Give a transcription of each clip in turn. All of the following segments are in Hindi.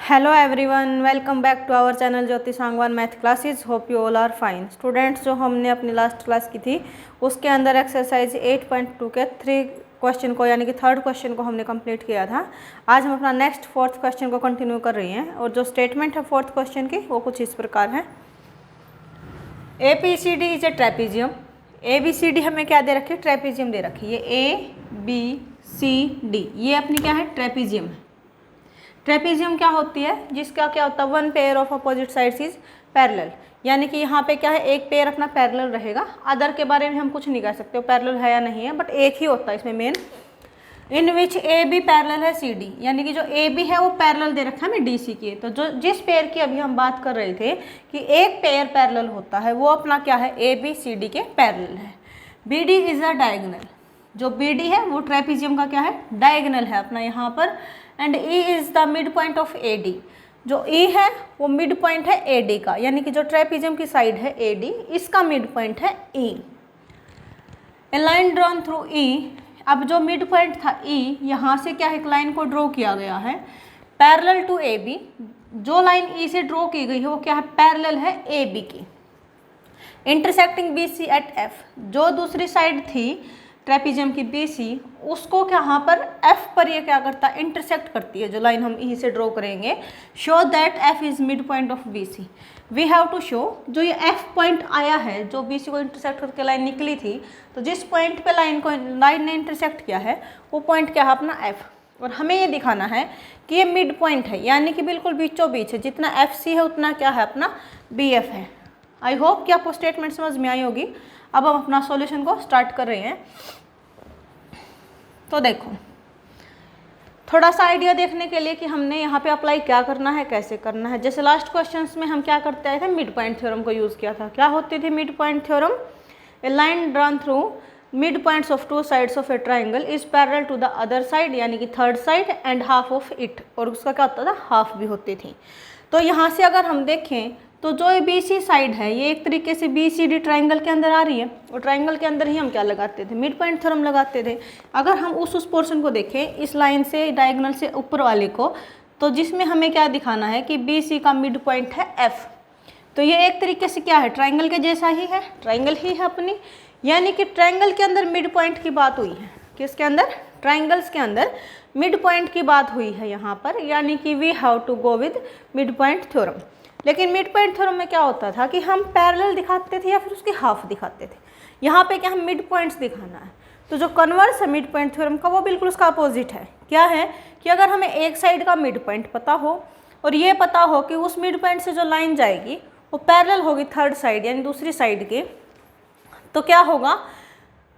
Hello everyone, welcome back to our channel Jyoti Sangwan math classes. Hope you all are fine. Students, जो हमने अपनी लास्ट क्लास की थी उसके अंदर एक्सरसाइज 8.2 के 3 क्वेश्चन को यानी कि थर्ड क्वेश्चन को हमने कंप्लीट किया था। आज हम अपना नेक्स्ट फोर्थ क्वेश्चन को कंटिन्यू कर रही हैं और जो स्टेटमेंट है फोर्थ क्वेश्चन की वो कुछ इस प्रकार है। ABCD is a trapezium. ABCD हमें क्या दे रखी है? ट्रेपीजियम दे रखी है। ये ABCD ये अपनी क्या है? ट्रेपीजियम है। ट्रेपीजियम क्या होती है? जिसका क्या होता है? One pair of opposite sides is parallel, यानी कि यहाँ पे क्या है? एक पेयर अपना पैरेलल रहेगा। अदर के बारे में हम कुछ नहीं कह सकते वो पैरेलल है या नहीं है, बट एक ही होता है इसमें मेन। इन विच AB पैरेलल है CD, यानी कि जो AB है वो पैरेलल दे रखा है हमें DC की। तो जो जिस पेयर की अभी हम बात कर रहे थे कि एक पेयर पैरेलल होता है वो अपना क्या है? ABCD के पैरेलल है। BD इज अ डायगोनल, जो BD है वो ट्रेपीजियम का क्या है? डायगोनल है अपना यहाँ पर। And E is the mid point of AD, जो E है वो मिड पॉइंट है AD का, यानी कि जो ट्रेपीजियम की साइड है AD इसका मिड पॉइंट है E। ए लाइन ड्रॉन थ्रू E, अब जो मिड पॉइंट था E यहाँ से क्या है? एक लाइन को ड्रॉ किया गया है पैरेलल टू AB। जो लाइन E से ड्रॉ की गई है वो क्या है? पैरेलल है AB की। इंटरसेक्टिंग BC एट F, जो दूसरी साइड थी ट्रेपीजियम की BC उसको यहाँ पर F पर ये क्या करता है? इंटरसेक्ट करती है। जो लाइन हम E से ड्रॉ करेंगे, show that F is mid point of BC। We have to show, जो ये F पॉइंट आया है जो BC को इंटरसेक्ट करके लाइन निकली थी, तो जिस पॉइंट पे लाइन ने इंटरसेक्ट किया है वो पॉइंट क्या है? अपना F। और हमें ये दिखाना है कि ये मिड पॉइंट है, यानी कि बिल्कुल बीचों बीच है। जितना FC है उतना क्या है? अपना BF है। आई होप कि आपको स्टेटमेंट समझ में आई होगी। अब हम अपना सॉल्यूशन को स्टार्ट कर रहे हैं। तो देखो, थोड़ा सा आइडिया देखने के लिए कि हमने यहाँ पे अप्लाई क्या करना है, कैसे करना है। जैसे लास्ट क्वेश्चंस में हम क्या करते आए थे? मिड पॉइंट थ्योरम को यूज़ किया था। क्या होती थी mid point theorem? A line drawn through mid points of two sides of a triangle is parallel to the other side, यानी कि third side and half of it, और उसका क्या होता था? हाफ भी होती थी। तो यहाँ से अगर हम देखें तो जो ये BC साइड है ये एक तरीके से BCD ट्राइंगल के अंदर आ रही है, और ट्राइंगल के अंदर ही हम क्या लगाते थे? मिड पॉइंट थ्योरम लगाते थे। अगर हम उस पोर्शन को देखें, इस लाइन से डायगोनल से ऊपर वाले को, तो जिसमें हमें क्या दिखाना है कि BC का मिड पॉइंट है F। तो ये एक तरीके से क्या है? ट्राइंगल के जैसा ही है, ट्राइंगल ही है अपनी, यानी कि ट्राइंगल के अंदर मिड पॉइंट की बात हुई है। किसके अंदर? ट्राइंगल्स के अंदर मिड पॉइंट की बात हुई है यहाँ पर, यानी कि we have to go with mid point theorem. लेकिन मिड पॉइंट थ्योरम में क्या होता था कि हम पैरेलल दिखाते थे या फिर उसकी हाफ दिखाते थे। यहाँ पे क्या हम मिड पॉइंट्स दिखाना है, तो जो कन्वर्स है मिड पॉइंट थ्योरम का वो बिल्कुल उसका अपोजिट है। क्या है कि अगर हमें एक साइड का मिड पॉइंट पता हो और ये पता हो कि उस मिड पॉइंट से जो लाइन जाएगी वो पैरेलल होगी थर्ड साइड यानी दूसरी साइड के, तो क्या होगा?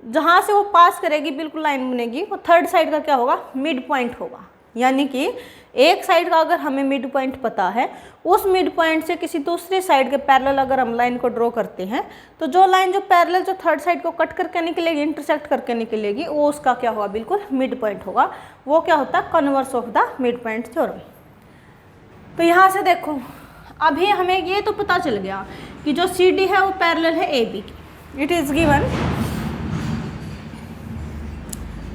जहाँ से वो पास करेगी बिल्कुल लाइन बनेगी, वो थर्ड साइड का क्या होगा? मिड पॉइंट होगा। यानी कि एक साइड का अगर हमें मिड पॉइंट पता है, उस मिड पॉइंट से किसी दूसरे साइड के पैरेलल अगर हम लाइन को ड्रॉ करते हैं, तो जो लाइन जो पैरेलल जो थर्ड साइड को कट करके निकलेगी, इंटरसेक्ट करके निकलेगी, वो उसका क्या होगा? बिल्कुल मिड पॉइंट होगा। वो क्या होता है? Converse of the mid point theorem. तो यहाँ से देखो, अभी हमें ये तो पता चल गया कि जो CD है वो पैरेलल है AB की। इट इज़ गिवन,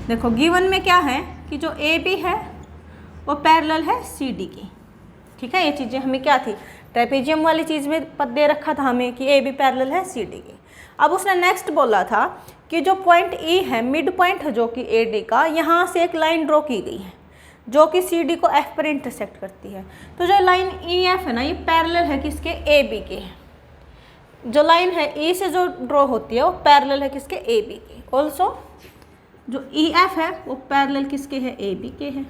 देखो गिवन में क्या है कि जो AB है वो पैरेलल है CD की। ठीक है, ये चीज़ें हमें क्या थी? ट्रेपीजियम वाली चीज़ में पद दे रखा था हमें कि AB पैरेलल है CD की। अब उसने नेक्स्ट बोला था कि जो पॉइंट E है, मिड पॉइंट है जो कि AD का, यहाँ से एक लाइन ड्रॉ की गई है जो कि CD को F पर इंटरसेक्ट करती है। तो जो लाइन EF है ना, ये पैरेलल है किसके? AB के। जो लाइन है E से जो ड्रॉ होती है वो पैरेलल है किसके? AB के। ऑल्सो जो EF है वो पैरेलल किसके है? AB के है।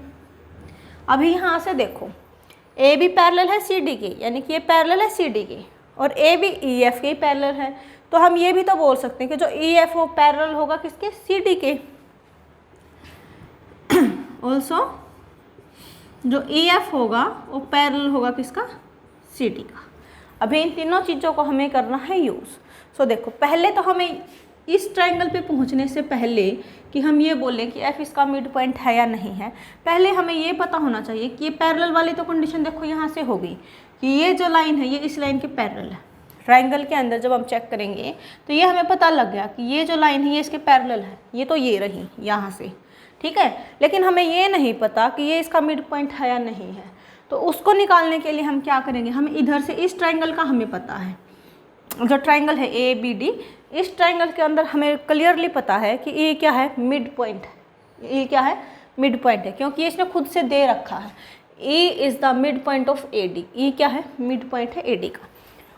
अभी यहाँ से देखो, AB पैरेलल है CD के, यानी कि ये पैरेलल है CD के, और AB EF के पैरेलल है। तो हम ये भी तो बोल सकते हैं कि जो EF वो पैरेलल होगा किसके? CD के। ऑल्सो जो EF होगा वो पैरेलल होगा किसका? CD का। अभी इन तीनों चीज़ों को हमें करना है यूज़। सो देखो, पहले तो हमें इस ट्राइंगल पे पहुंचने से पहले कि हम ये बोलें कि F इसका मिड पॉइंट है या नहीं है, पहले हमें ये पता होना चाहिए कि ये पैरेलल वाली तो कंडीशन देखो यहाँ से होगी कि ये जो लाइन है ये इस लाइन के पैरेलल है। ट्राइंगल के अंदर जब हम चेक करेंगे तो ये हमें पता लग गया कि ये जो लाइन है ये इसके पैरेलल है, ये तो ये रही यहाँ से। ठीक है, लेकिन हमें ये नहीं पता कि ये इसका मिड पॉइंट है या नहीं है। तो उसको निकालने के लिए हम क्या करेंगे, हम इधर से इस ट्राइंगल का हमें पता है, जो ट्राइंगल है ए बी डी, इस ट्राइंगल के अंदर हमें क्लियरली पता है कि ये क्या है, मिड पॉइंट है। ये क्या है, मिड पॉइंट है, क्योंकि इसने खुद से दे रखा है E is the mid point of A D. E क्या है, मिड पॉइंट है ए डी का।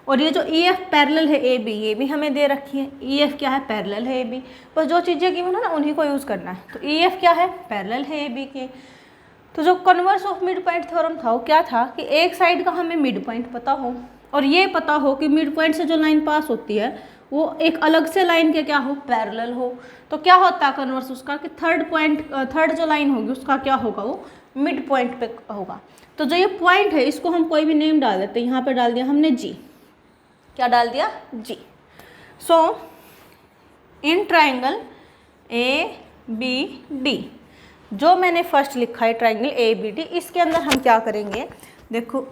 और ये जो ई एफ पैरेलल है ए बी, ये भी हमें दे रखी है। ई एफ क्या है, पैरेलल है ए बी। बस जो चीज़ें गिवन है ना उन्हीं को यूज़ करना है। तो ई एफ क्या है, पैरेलल है ए बी के। तो जो converse of mid point theorem था वो क्या था कि एक साइड का हमें मिड पॉइंट पता हो और ये पता हो कि मिड पॉइंट से जो लाइन पास होती है वो एक अलग से लाइन के क्या हो, पैरेलल हो। तो क्या होता है कन्वर्स उसका कि थर्ड जो लाइन होगी उसका क्या होगा, वो मिड पॉइंट पे होगा। तो जो ये पॉइंट है इसको हम कोई भी नेम डाल देते हैं। यहाँ पे डाल दिया हमने जी। क्या डाल दिया, जी। So in triangle A B D, जो मैंने फर्स्ट लिखा है ट्राइंगल ए बी डी, इसके अंदर हम क्या करेंगे, देखो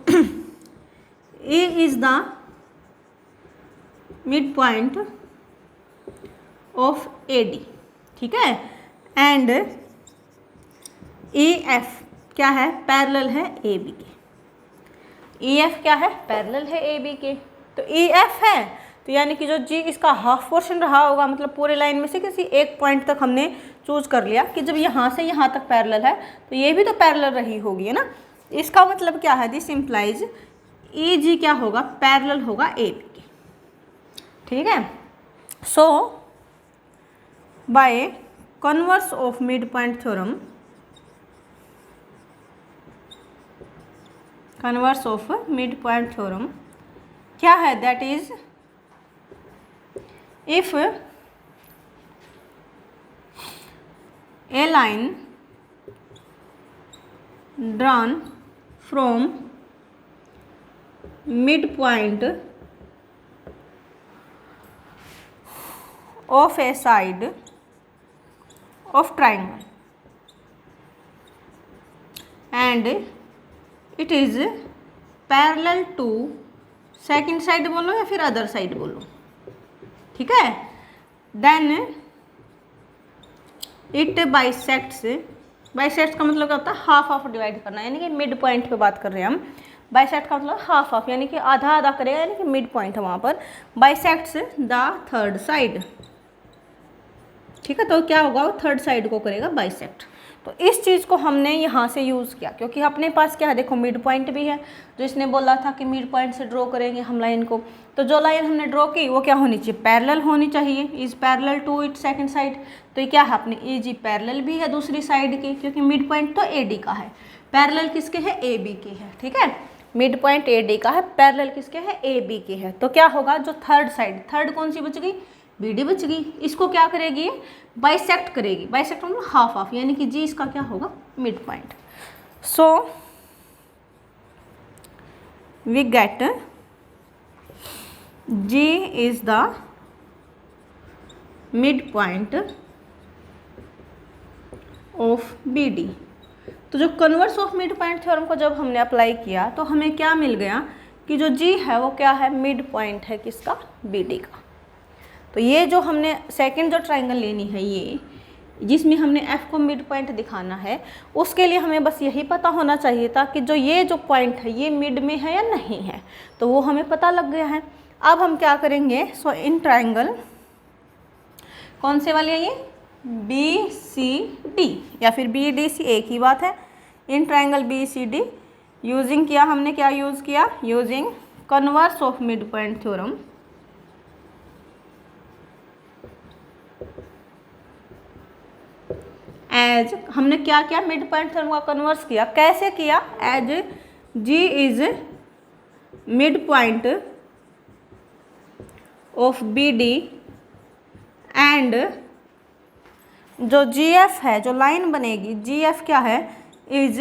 A is the mid point of A D, ठीक है, एंड ए एफ क्या है, पैरेलल है ए बी के। ए एफ क्या है, पैरेलल है ए बी के। तो ए एफ है तो यानी कि जो जी इसका हाफ पोर्शन रहा होगा, मतलब पूरे लाइन में से किसी एक पॉइंट तक हमने चूज कर लिया कि जब यहाँ से यहाँ तक पैरेलल है तो ये भी तो पैरेलल रही होगी, है ना। इसका मतलब क्या है, दिस इम्प्लाइज ए जी क्या होगा, पैरेलल होगा ए बी के, ठीक है। So by converse of mid point theorem, converse of mid point theorem क्या है, that is if a line drawn from midpoint of a side of triangle and it is parallel to second side बोलो या फिर अदर साइड बोलो, ठीक है, देन इट बाइसेक्ट्स, बाइसेक्ट्स का मतलब क्या होता है, हाफ हाफ डिवाइड करना, यानी कि मिड पॉइंट पे बात कर रहे हैं हम। बाइसेक्ट का मतलब हाफ हाफ, यानी कि आधा आधा करेगा, यानी कि मिड पॉइंट है वहाँ पर। बाइसेक्ट्स द थर्ड साइड, ठीक है, तो क्या होगा, वो थर्ड साइड को करेगा बाइसेक्ट। तो इस चीज़ को हमने यहाँ से यूज़ किया क्योंकि अपने पास क्या है, देखो मिड पॉइंट भी है, जो इसने बोला था कि मिड पॉइंट से ड्रॉ करेंगे हम लाइन को। तो जो लाइन हमने ड्रॉ की वो क्या होनी चाहिए, पैरेलल होनी चाहिए, is parallel to it second side. तो ये क्या है, अपनी ए जी पैरेलल भी है दूसरी साइड की, क्योंकि मिड पॉइंट तो ए डी का है, पैरेलल किसके है, ए बी के है, ठीक है। मिड पॉइंट ए डी का है, पैरेलल किसके है, ए बी के है। तो क्या होगा, जो थर्ड साइड, थर्ड कौन सी बच गई, बी डी बच गई। इसको क्या करेगी, बाइसेक्ट करेगी। बाइसेक्ट मतलब हाफ हाफ, यानी कि जी इसका क्या होगा, mid point. So we get G is the mid point of B D. तो जो converse of mid point theorem को जब हमने अप्लाई किया तो हमें क्या मिल गया कि जो जी है वो क्या है, मिड पॉइंट है किसका, बी डी का। तो ये जो हमने सेकंड जो ट्राइंगल लेनी है, ये जिसमें हमने एफ को मिड पॉइंट दिखाना है, उसके लिए हमें बस यही पता होना चाहिए था कि जो ये जो पॉइंट है ये मिड में है या नहीं है। तो वो हमें पता लग गया है। अब हम क्या करेंगे, सो इन ट्राइंगल कौन से वाले है ये, बी सी डी या फिर बी डी सी, एक ही बात है। In triangle B C D using किया हमने, क्या यूज़ किया, using converse of mid point theorem, as हमने क्या किया, मिड पॉइंट थ्योरम का कन्वर्स किया। कैसे किया, as G is mid point of B D and जो जी एफ है, जो लाइन बनेगी जी एफ क्या है, is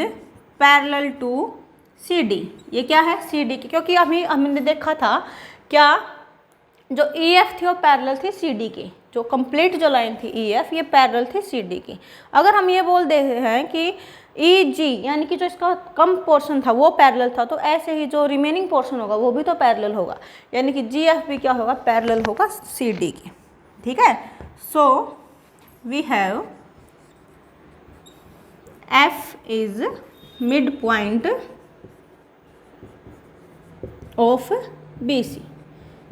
parallel to C D. ये क्या है, सी डी की, क्योंकि अभी हमने देखा था क्या, जो ई एफ थी वो पैरेलल थी सी डी की, जो कंप्लीट जो लाइन थी ई एफ ये पैरेलल थी सी डी की। अगर हम ये बोल दे रहे हैं कि ई जी यानी कि जो इसका कम पोर्शन था वो पैरेलल था, तो ऐसे ही जो रिमेनिंग पोर्शन होगा वो भी तो पैरेलल होगा, यानी कि जी एफ भी क्या होगा, पैरेलल होगा सी डी की, ठीक है। So we have F is mid point of BC।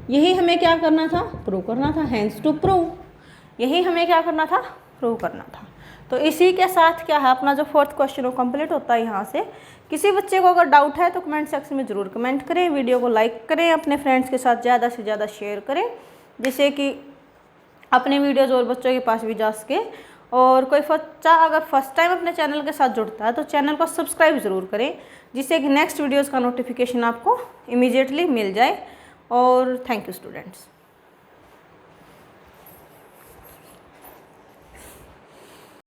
यही हमें क्या करना था, प्रूव करना था, हैंस टू प्रूव, यही हमें क्या करना था, प्रूव करना था। तो इसी के साथ क्या है, अपना जो 4th क्वेश्चन वो कंप्लीट होता है यहाँ से। किसी बच्चे को अगर डाउट है तो कमेंट सेक्शन में ज़रूर कमेंट करें, वीडियो को लाइक करें, अपने फ्रेंड्स के साथ ज़्यादा से ज़्यादा शेयर करें, जिससे कि अपने वीडियोज़ और बच्चों के पास भी जा सके। और कोई बच्चा अगर फर्स्ट टाइम अपने चैनल के साथ जुड़ता है तो चैनल को सब्सक्राइब ज़रूर करें, जिससे कि नेक्स्ट वीडियोज़ का नोटिफिकेशन आपको इमीडिएटली मिल जाए। और थैंक यू स्टूडेंट्स।